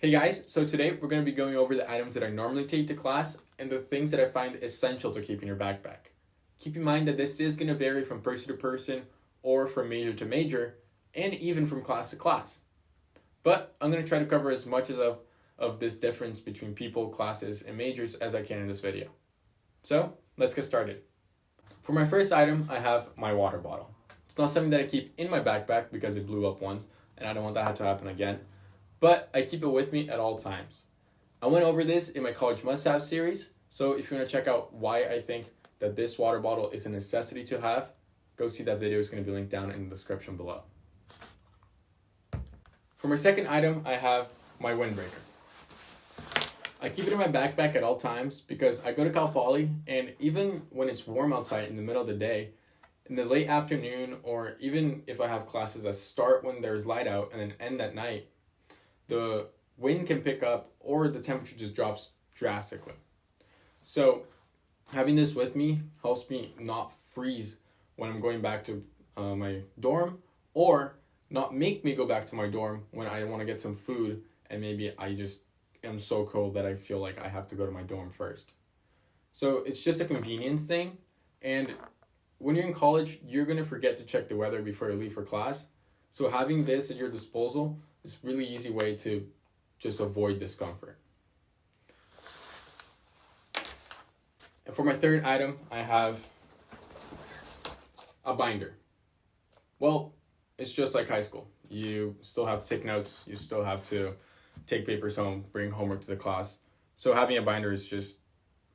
Hey guys, so today we're going to be going over the items that I normally take to class and the things that I find essential to keep in your backpack. Keep in mind that this is going to vary from person to person or from major to major and even from class to class. But I'm going to try to cover as much of this difference between people, classes, and majors as I can in this video. So let's get started. For my first item, I have my water bottle. It's not something that I keep in my backpack because it blew up once and I don't want that to happen again. But I keep it with me at all times. I went over this in my college must-have series, so if you want to check out why I think that this water bottle is a necessity to have, go see that video. It's going to be linked down in the description below. For my second item, I have my Windbreaker. I keep it in my backpack at all times because I go to Cal Poly, and even when it's warm outside in the middle of the day, in the late afternoon, or even if I have classes that start when there's light out and then end at night, the wind can pick up or the temperature just drops drastically. So having this with me helps me not freeze when I'm going back to my dorm, or not make me go back to my dorm when I want to get some food and maybe I just am so cold that I feel like I have to go to my dorm first. So it's just a convenience thing, and when you're in college, you're going to forget to check the weather before you leave for class. So having this at your disposal is a really easy way to just avoid discomfort. And for my third item, I have a binder. Well, it's just like high school. You still have to take notes. You still have to take papers home, bring homework to the class. So having a binder is just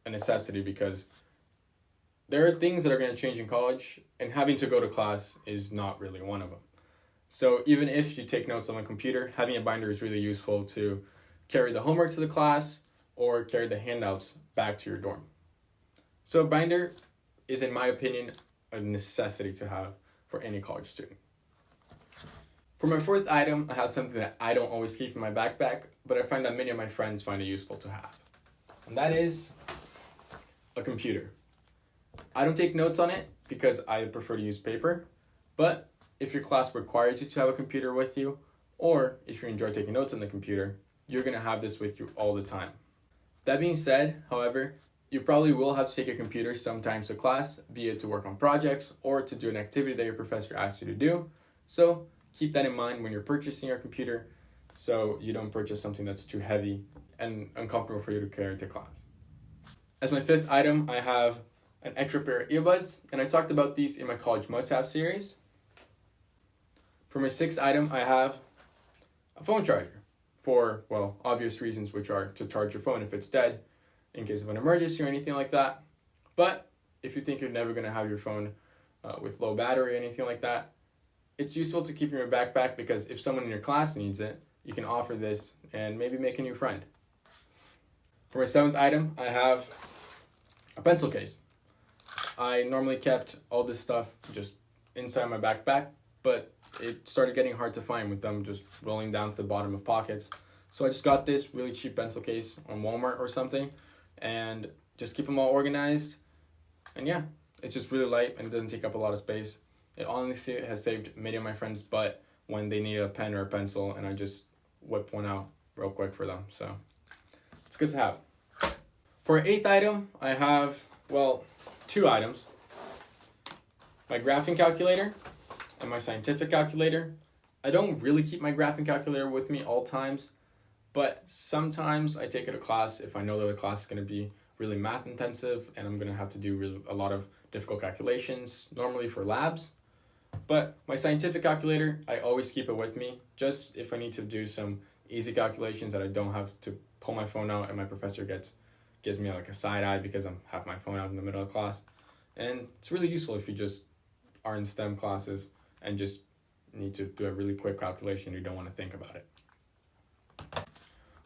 a necessity because there are things that are going to change in college, and having to go to class is not really one of them. So even if you take notes on a computer, having a binder is really useful to carry the homework to the class or carry the handouts back to your dorm. So a binder is, in my opinion, a necessity to have for any college student. For my fourth item, I have something that I don't always keep in my backpack, but I find that many of my friends find it useful to have. And that is a computer. I don't take notes on it because I prefer to use paper, but if your class requires you to have a computer with you, or if you enjoy taking notes on the computer, you're going to have this with you all the time. That being said, however, you probably will have to take your computer sometimes to class, be it to work on projects or to do an activity that your professor asks you to do. So keep that in mind when you're purchasing your computer, so you don't purchase something that's too heavy and uncomfortable for you to carry to class. As my fifth item, I have an extra pair of earbuds, and I talked about these in my college must-have series. For my sixth item, I have a phone charger for, well, obvious reasons, which are to charge your phone if it's dead in case of an emergency or anything like that. But if you think you're never going to have your phone with low battery or anything like that, it's useful to keep in your backpack because if someone in your class needs it, you can offer this and maybe make a new friend. For my seventh item, I have a pencil case. I normally kept all this stuff just inside my backpack, but it started getting hard to find with them just rolling down to the bottom of pockets. So I just got this really cheap pencil case on Walmart or something and just keep them all organized. And yeah, it's just really light and it doesn't take up a lot of space. It honestly has saved many of my friends' butt when they need a pen or a pencil, and I just whip one out real quick for them. So it's good to have. For our eighth item, I have, well, two items. My graphing calculator and my scientific calculator. I don't really keep my graphing calculator with me all times, but sometimes I take it to class if I know that the class is going to be really math intensive and I'm going to have to do a lot of difficult calculations, normally for labs. But my scientific calculator, I always keep it with me, just if I need to do some easy calculations that I don't have to pull my phone out and my professor gives me like a side eye because I have my phone out in the middle of class. And it's really useful if you just are in STEM classes and just need to do a really quick calculation. You don't want to think about it.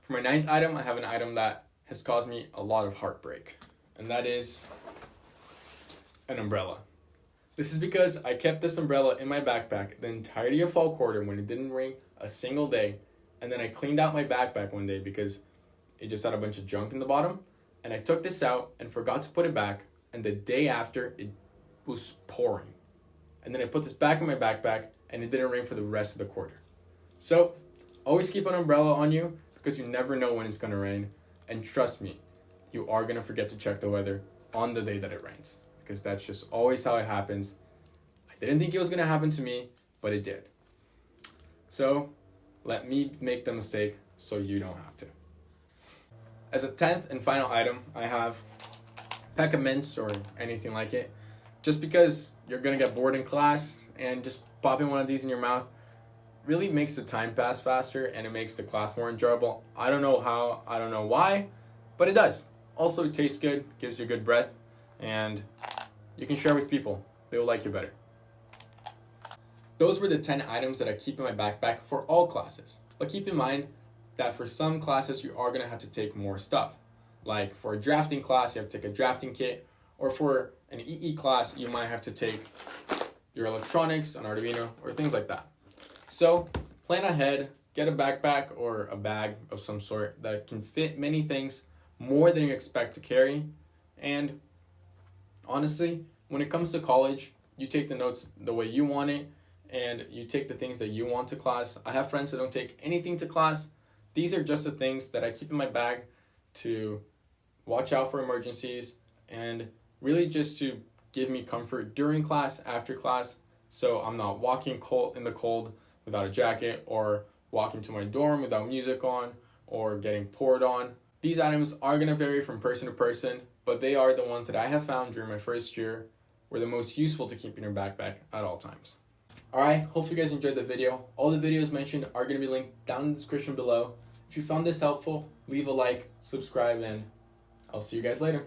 For my ninth item, I have an item that has caused me a lot of heartbreak, and that is an umbrella. This is because I kept this umbrella in my backpack the entirety of fall quarter when it didn't rain a single day, and then I cleaned out my backpack one day because it just had a bunch of junk in the bottom, and I took this out and forgot to put it back, and the day after it was pouring. And then I put this back in my backpack and it didn't rain for the rest of the quarter. So always keep an umbrella on you because you never know when it's going to rain. And trust me, you are going to forget to check the weather on the day that it rains, because that's just always how it happens. I didn't think it was going to happen to me, but it did. So let me make the mistake so you don't have to. As a 10th and final item, I have pack of mints or anything like it. Just because you're going to get bored in class, and just popping one of these in your mouth really makes the time pass faster and it makes the class more enjoyable. I don't know how, I don't know why, but it does. Also, it tastes good, gives you good breath, and you can share with people. They will like you better. Those were the 10 items that I keep in my backpack for all classes. But keep in mind that for some classes, you are going to have to take more stuff. Like for a drafting class, you have to take a drafting kit. Or for an EE class, you might have to take your electronics, an Arduino, or things like that. So plan ahead, get a backpack or a bag of some sort that can fit many things more than you expect to carry. And honestly, when it comes to college, you take the notes the way you want it, and you take the things that you want to class. I have friends that don't take anything to class. These are just the things that I keep in my bag to watch out for emergencies, and really just to give me comfort during class, after class, so I'm not walking in the cold without a jacket, or walking to my dorm without music on, or getting poured on. These items are going to vary from person to person, but they are the ones that I have found during my first year were the most useful to keep in your backpack at all times. Alright, hopefully you guys enjoyed the video. All the videos mentioned are going to be linked down in the description below. If you found this helpful, leave a like, subscribe, and I'll see you guys later.